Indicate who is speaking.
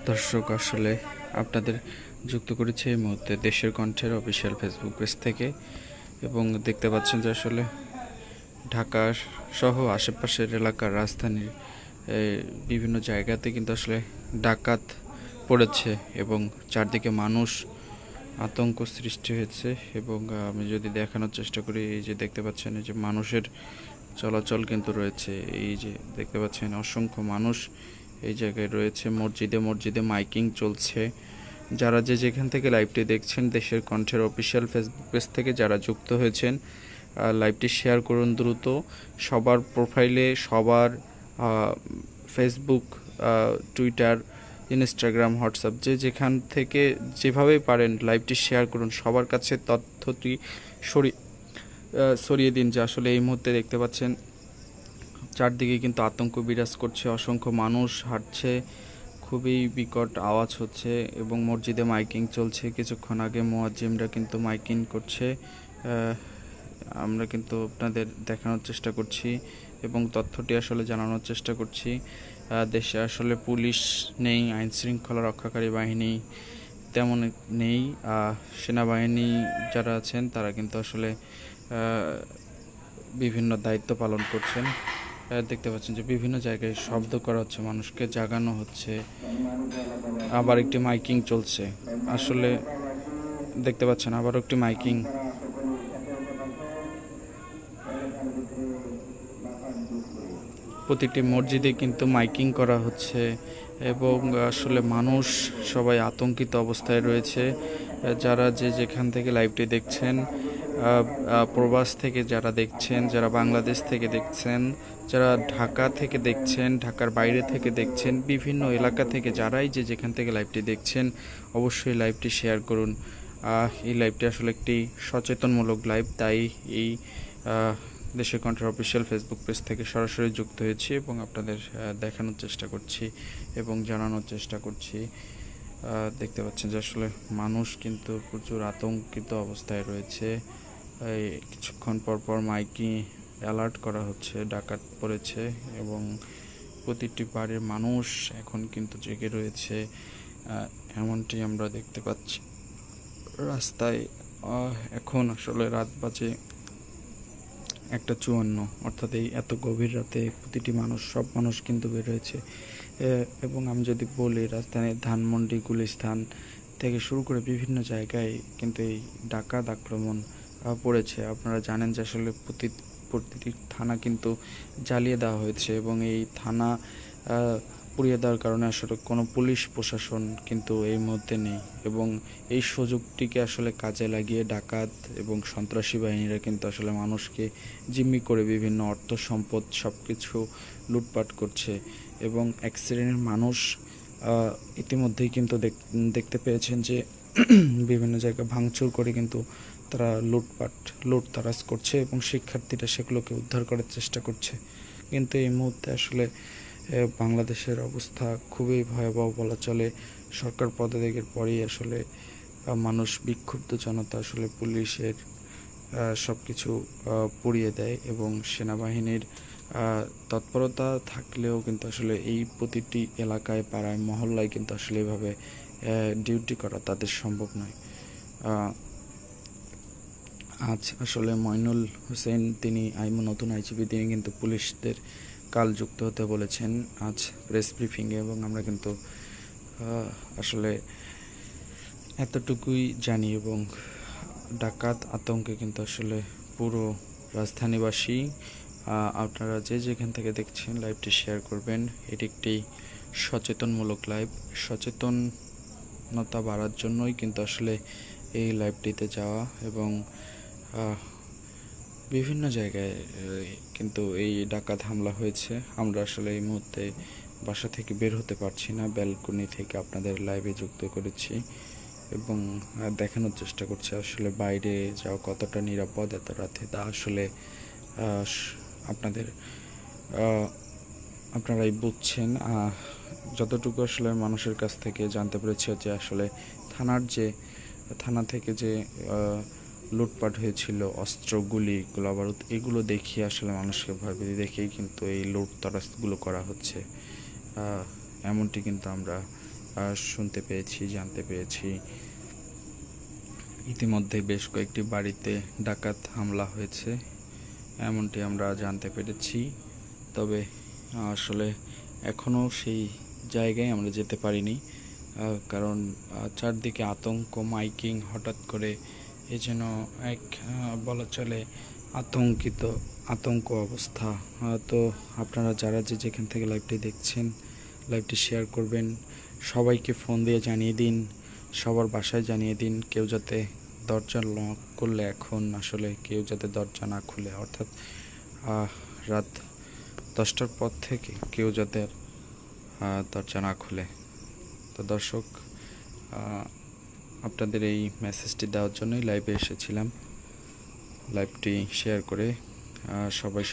Speaker 1: দর্শক, আসলে আপনাদের যুক্ত করেছে এই মুহূর্তে দেশের কণ্ঠের অফিসিয়াল ফেসবুক পেজ থেকে। এবং দেখতে পাচ্ছেন যে আসলে ঢাকা সহ আশেপাশের এলাকার রাজধানীর বিভিন্ন জায়গাতে কিন্তু আসলে ডাকাত পড়েছে এবং চারদিকে মানুষ আতঙ্ক সৃষ্টি হয়েছে। এবং আমি যদি দেখানোর চেষ্টা করি, এই যে দেখতে পাচ্ছেন, এই যে মানুষের চলাচল কিন্তু রয়েছে। এই যে দেখতে পাচ্ছেন অসংখ্য মানুষ এই জায়গায় রয়েছে। মসজিদে মসজিদে মাইকিং চলছে। যারা যেখান থেকে লাইভটি দেখছেন, দেশের কণ্ঠের অফিসিয়াল ফেসবুক পেজ থেকে যারা যুক্ত হয়েছেন, লাইভটি শেয়ার করুন দ্রুত। সবার প্রোফাইলে, সবার ফেসবুক, টুইটার, ইনস্টাগ্রাম, হোয়াটসঅ্যাপ, যেখান থেকে যেভাবেই পারেন লাইভটি শেয়ার করুন। সবার কাছে তথ্যটি ছড়িয়ে দিন যে আসলে এই মুহূর্তে দেখতে পাচ্ছেন চারদিকে কিন্তু আতঙ্ক বিরাজ করছে। অসংখ্য মানুষ হাঁটছে, খুবই বিকট আওয়াজ হচ্ছে এবং মসজিদে মাইকিং চলছে। কিছুক্ষণ আগে মুয়াজ্জিমরা কিন্তু মাইকিং করছে। আমরা কিন্তু আপনাদের দেখানোর চেষ্টা করছি এবং তথ্যটি আসলে জানানোর চেষ্টা করছি। দেশে আসলে পুলিশ নেই, আইন শৃঙ্খলা রক্ষাকারী বাহিনী তেমন নেই। সেনাবাহিনী যারা আছেন তারা কিন্তু আসলে বিভিন্ন দায়িত্ব পালন করছেন। দেখতে পাচ্ছেন যে বিভিন্ন জায়গায় শব্দ করা হচ্ছে, মানুষকে জাগানো হচ্ছে, আবার একটি মাইকিং চলছে। আসলে দেখতে পাচ্ছেন আবারও একটি মাইকিং। প্রতিটি মসজিদে কিন্তু মাইকিং করা হচ্ছে এবং আসলে মানুষ সবাই আতঙ্কিত অবস্থায় রয়েছে। যারা যেখান থেকে লাইভটি দেখছেন, প্রবাস থেকে যারা দেখছেন, যারা বাংলাদেশ থেকে দেখছেন, যারা ঢাকা থেকে দেখছেন, ঢাকার বাইরে থেকে দেখছেন, বিভিন্ন এলাকা থেকে যারাই যেখান থেকে লাইভটি দেখছেন, অবশ্যই লাইভটি শেয়ার করুন। এই লাইভটি আসলে একটি সচেতনমূলক লাইভ, তাই এই দেশের কণ্ঠের অফিসিয়াল ফেসবুক পেজ থেকে সরাসরি যুক্ত হয়েছি এবং আপনাদের দেখানোর চেষ্টা করছি এবং জানানোর চেষ্টা করছি। দেখতে পাচ্ছেন যে আসলে মানুষ কিন্তু প্রচুর আতঙ্কিত অবস্থায় রয়েছে। কিছুক্ষণ পর পর মাইকে অ্যালার্ট করা হচ্ছে, ডাকাত পড়েছে এবং প্রতিটি বাড়ির মানুষ এখন কিন্তু জেগে রয়েছে, এমনটি আমরা দেখতে পাচ্ছি। রাস্তায় এখন আসলে রাত বাজে 1:54, অর্থাৎ এই এত গভীর রাতে প্রতিটি মানুষ, সব মানুষ কিন্তু বের হয়েছে। এবং আমি যদি বলি, রাজধানীর ধানমন্ডি, গুলিস্তান থেকে শুরু করে বিভিন্ন জায়গায় কিন্তু এই ডাকাত আক্রমণ পড়েছে। আপনারা জানেন যে আসলে প্রতিটি থানা কিন্তু জ্বালিয়ে দেওয়া হয়েছে এবং এই থানা পুড়িয়ে দেওয়ার কারণে আসলে কোনো পুলিশ প্রশাসন কিন্তু এই মুহূর্তে নেই এবং এই সুযোগটিকে আসলে কাজে লাগিয়ে ডাকাত এবং সন্ত্রাসী বাহিনীরা কিন্তু আসলে মানুষকে জিম্মি করে বিভিন্ন অর্থ সম্পদ সব কিছু লুটপাট করছে এবং এক শ্রেণীর মানুষ ইতিমধ্যেই কিন্তু দেখতে পেয়েছেন যে বিভিন্ন জায়গায় ভাঙচুর করে কিন্তু তারা লুটতারাজ করছে এবং শিক্ষার্থীরা সেগুলোকে উদ্ধার করার চেষ্টা করছে। কিন্তু এই মুহূর্তে আসলে বাংলাদেশের অবস্থা খুবই ভয়াবহ বলা চলে। সরকার পদত্যাগের পরেই আসলে মানুষ, বিক্ষুব্ধ জনতা আসলে পুলিশের সব কিছু পুড়িয়ে দেয় এবং সেনাবাহিনীর তৎপরতা থাকলেও কিন্তু আসলে এই প্রতিটি এলাকায়, পাড়ায়, মহল্লায় কিন্তু আসলে এভাবে ডিউটি করা তাদের সম্ভব নয়। আজ আসলে মইনুল হোসেন, তিনি নতুন আইজিপি, তিনি কিন্তু পুলিশদের কাল যুক্ত হতে বলেছেন আজ প্রেস ব্রিফিংয়ে এবং আমরা কিন্তু আসলে এতটুকুই জানি এবং ডাকাত আতঙ্কে কিন্তু আসলে পুরো রাজধানীবাসী। আপনারা যেখান থেকে দেখছেন লাইভটি শেয়ার করবেন। এটি একটি সচেতনমূলক লাইভ, সচেতনতা বাড়ার জন্যই কিন্তু আসলে এই লাইভটিতে যাওয়া এবং বিভিন্ন জায়গায় কিন্তু এই ডাকাত হামলা হয়েছে। আমরা আসলে এই মুহূর্তে বাসা থেকে বের হতে পারছি না, ব্যালকনি থেকে আপনাদের লাইভে যুক্ত করেছি এবং দেখানোর চেষ্টা করছি আসলে বাইরে যাওয়া কতটা নিরাপদ এত রাতে, তা আসলে আপনারাই বুঝছেন। যতটুকু আসলে মানুষের কাছ থেকে জানতে পেরেছি যে আসলে থানা থেকে যে লুটপাট হয়েছিল, অস্ত্র, গুলি, গোলাবারুদ, এগুলো দেখিয়ে আসলে মানুষকে ভয়ভীতি দেখেই কিন্তু এই লুটতরাজগুলো করা হচ্ছে। এমনটি কিন্তু আমরা শুনতে পেয়েছি, জানতে পেরেছি। ইতিমধ্যে বেশ কয়েকটি বাড়িতে ডাকাত হামলা হয়েছে, এমনটি আমরা জানতে পেরেছি। তবে আসলে এখনও সেই জায়গায় আমরা যেতে পারিনি, কারণ চারদিকে আতঙ্ক, মাইকিং হঠাৎ করে এই যেন এক বলা চলে আতঙ্ক অবস্থা। তো আপনারা যারা যেখান থেকে লাইভটি দেখছেন, লাইভটি শেয়ার করবেন, সবাইকে ফোন দিয়ে জানিয়ে দিন, সবার বাসায় জানিয়ে দিন, কেউ যাতে দরজা লক করলে এখন আসলে কেউ যাতে দরজা না খুলে, অর্থাৎ রাত 10টার পর থেকে কেউ যাতে দরজা না খুলে। তো দর্শক, আপনাদের এই মেসেজটি দেওয়ার জন্যই লাইভে এসেছিলাম। লাইভটি শেয়ার করে সবাই